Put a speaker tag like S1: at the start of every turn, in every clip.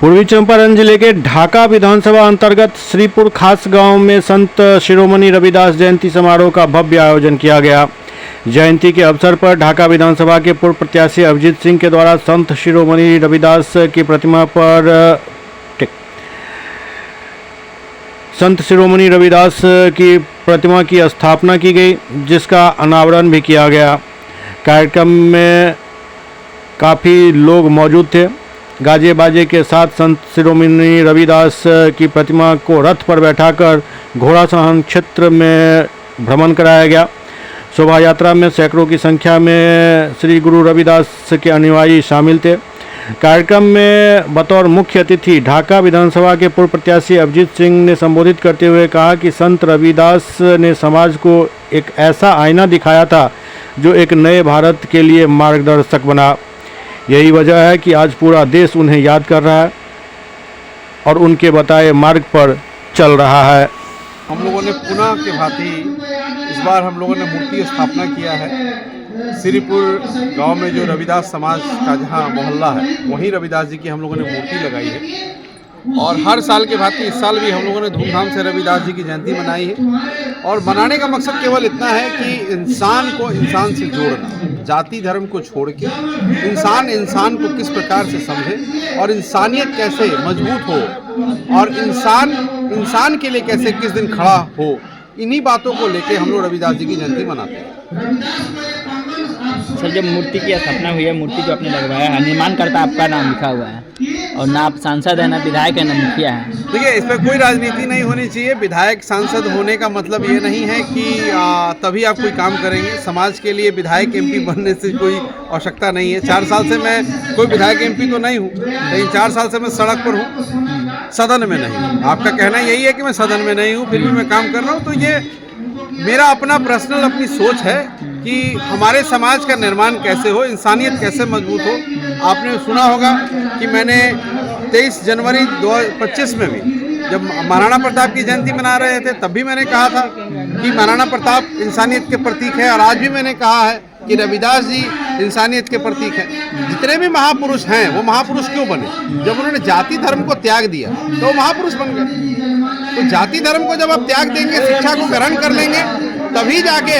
S1: पूर्वी चंपारण जिले के ढाका विधानसभा अंतर्गत श्रीपुर खास गांव में संत शिरोमणि रविदास जयंती समारोह का भव्य आयोजन किया गया। जयंती के अवसर पर ढाका विधानसभा के पूर्व प्रत्याशी अभिजीत सिंह के द्वारा संत शिरोमणि रविदास की प्रतिमा पर संत शिरोमणि रविदास की प्रतिमा की स्थापना की गई, जिसका अनावरण भी किया गया। कार्यक्रम में काफ़ी लोग मौजूद थे। गाजे बाजे के साथ संत शिरोमणि रविदास की प्रतिमा को रथ पर बैठाकर घोड़ासहन क्षेत्र में भ्रमण कराया गया। शोभा यात्रा में सैकड़ों की संख्या में श्री गुरु रविदास के अनुयायी शामिल थे। कार्यक्रम में बतौर मुख्य अतिथि ढाका विधानसभा के पूर्व प्रत्याशी अभिजीत सिंह ने संबोधित करते हुए कहा कि संत रविदास ने समाज को एक ऐसा आईना दिखाया था जो एक नए भारत के लिए मार्गदर्शक बना। यही वजह है कि आज पूरा देश उन्हें याद कर रहा है और उनके बताए मार्ग पर चल रहा है।
S2: हम लोगों ने पुनः के भांति इस बार हम लोगों ने मूर्ति स्थापना किया है। श्रीपुर गांव में जो रविदास समाज का जहां मोहल्ला है वहीं रविदास जी की हम लोगों ने मूर्ति लगाई है और हर साल के भांति इस साल भी हम लोगों ने धूमधाम से रविदास जी की जयंती मनाई है। और मनाने का मकसद केवल इतना है कि इंसान को इंसान से जोड़ना, जाति धर्म को छोड़ के इंसान को किस प्रकार से समझे और इंसानियत कैसे मजबूत हो और इंसान के लिए कैसे किस दिन खड़ा हो, इन्हीं बातों को लेके हम लोग रविदास जी की जयंती मनाते हैं।
S3: सर, जब मूर्ति की स्थापना हुई है, मूर्ति जो आपने लगवाया है, निर्माणकर्ता आपका नाम लिखा हुआ है और ना आप सांसद है, ना विधायक है, ना मुखिया है।
S2: देखिए, इस पर कोई राजनीति नहीं होनी चाहिए। विधायक सांसद होने का मतलब ये नहीं है कि तभी आप कोई काम करेंगे। समाज के लिए विधायक एमपी बनने से कोई आवश्यकता नहीं है। 4 साल से मैं कोई विधायक एमपी तो नहीं हूँ, लेकिन 4 साल से मैं सड़क पर हूँ, सदन में नहीं हूँ। आपका कहना यही है कि मैं सदन में नहीं हूँ, फिर भी मैं काम कर रहा हूँ। तो ये मेरा अपना पर्सनल अपनी सोच है कि हमारे समाज का निर्माण कैसे हो, इंसानियत कैसे मजबूत हो। आपने सुना होगा कि मैंने 23 जनवरी 2025 में भी जब महाराणा प्रताप की जयंती मना रहे थे तब भी मैंने कहा था कि महाराणा प्रताप इंसानियत के प्रतीक है और आज भी मैंने कहा है कि रविदास जी इंसानियत के प्रतीक हैं। जितने भी महापुरुष हैं वो महापुरुष क्यों बने? जब उन्होंने जाति धर्म को त्याग दिया तो वो महापुरुष बन गए। तो जाति धर्म को जब आप त्याग देंगे, शिक्षा को ग्रहण कर लेंगे, तभी जाके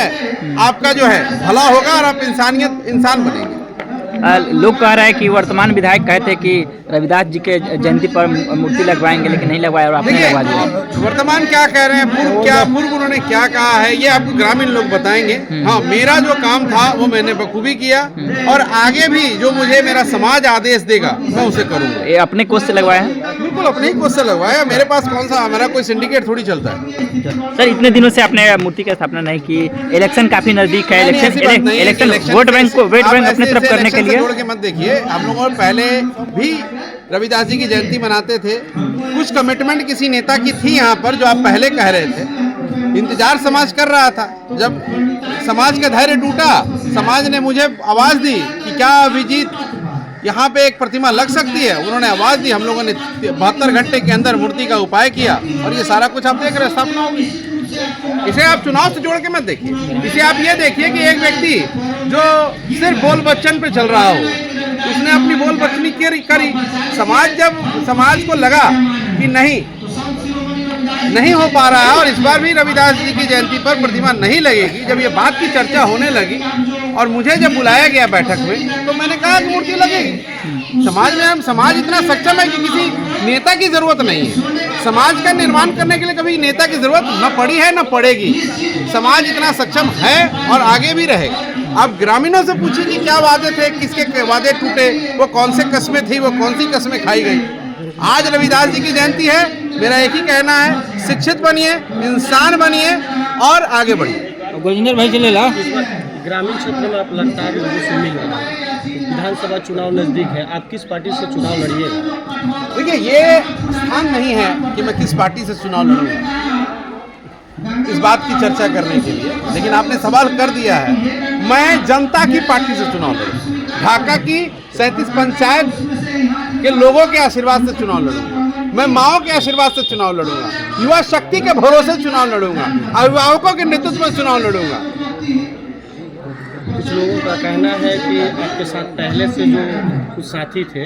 S2: आपका जो है भला होगा और आप इंसान बनेंगे।
S3: लोग कह रहे हैं कि वर्तमान विधायक कहते हैं कि रविदास जी के जयंती पर मूर्ति लगवाएंगे, लेकिन नहीं लगवाया और आपने लगवा दिया।
S2: वर्तमान क्या कह रहे हैं, पूर्व उन्होंने क्या कहा है, ये आपको ग्रामीण लोग बताएंगे। हाँ, मेरा जो काम था वो मैंने बखूबी किया और आगे भी जो मुझे मेरा समाज आदेश देगा मैं उसे करूँगा।
S3: ये अपने कोष से लगवाया है?
S2: बिल्कुल अपने ही कोष से लगवाया। मेरे पास कौन सा, हमारा कोई सिंडिकेट थोड़ी चलता है।
S3: सर, इतने दिनों से आपने मूर्ति की स्थापना नहीं की, इलेक्शन काफी नजदीक है, इलेक्शन वोट बैंक अपनी तरफ करने के लिए
S2: जोड़ के मत देखिए। हम लोगों पहले भी रविदास जी की जयंती मनाते थे। कुछ कमिटमेंट किसी नेता की थी यहाँ पर जो आप पहले कह रहे थे। इंतजार समाज कर रहा था। जब समाज का धैर्य टूटा, समाज ने मुझे आवाज दी कि क्या अभिजीत यहाँ पे एक प्रतिमा लग सकती है। उन्होंने आवाज दी, हम लोगों ने 72 घंटे के अंदर मूर्ति का उपाय किया और ये सारा कुछ आप देख रहे, स्थापना होगी। इसे आप चुनाव से जोड़ के मत देखिए। इसे आप ये देखिए कि एक व्यक्ति जो सिर्फ बोल बच्चन पे चल रहा हो, उसने अपनी बोल बच्चनी करी। समाज को लगा कि नहीं हो पा रहा है और इस बार भी रविदास जी की जयंती पर प्रतिमा नहीं लगेगी। जब ये बात की चर्चा होने लगी और मुझे जब बुलाया गया बैठक में, तो मैंने कहा कि मूर्ति लगेगी। समाज इतना सक्षम है कि किसी नेता की जरूरत नहीं है। समाज का निर्माण करने के लिए कभी नेता की जरूरत न पड़ी है न पड़ेगी। समाज इतना सक्षम है और आगे भी रहेगा। आप ग्रामीणों से पूछिए कि क्या वादे थे, किसके वादे टूटे, वो कौन से कस्में थी, वो कौन सी कस्में खाई गई। आज रविदास जी की जयंती है। मेरा एक ही कहना है, शिक्षित बनिए, इंसान बनिए और आगे बढ़िए।
S3: गोविंदर भाई चले ला।
S4: ग्रामीण क्षेत्र में आप लगातार लोगों से मिल रहे हैं, विधानसभा चुनाव नज़दीक है, आप किस पार्टी से चुनाव लड़िएगा?
S2: देखिए, ये स्थान नहीं है कि मैं किस पार्टी से चुनाव लड़ूंगा इस बात की चर्चा करने के लिए, लेकिन आपने सवाल कर दिया है। मैं जनता की पार्टी से चुनाव लड़ूंगा। ढाका की 37 पंचायत के लोगों के आशीर्वाद से चुनाव लड़ूंगा। मैं माओ के आशीर्वाद से चुनाव लड़ूंगा, युवा शक्ति के भरोसे चुनाव लड़ूंगा, अभिभावकों के नेतृत्व में चुनाव लड़ूंगा।
S4: कुछ लोगों का कहना है कि आपके साथ पहले से जो कुछ साथी थे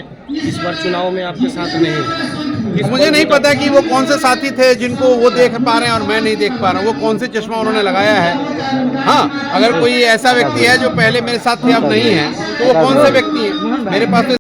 S4: इस बार चुनाव में आपके साथ नहीं है।
S2: मुझे नहीं पता कि वो कौन से साथी थे जिनको वो देख पा रहे हैं और मैं नहीं देख पा रहा हूँ, वो कौन से चश्मा उन्होंने लगाया है। हाँ, अगर कोई ऐसा व्यक्ति है जो पहले मेरे साथ थे अब नहीं है, तो वो कौन से व्यक्ति है? मेरे पास तो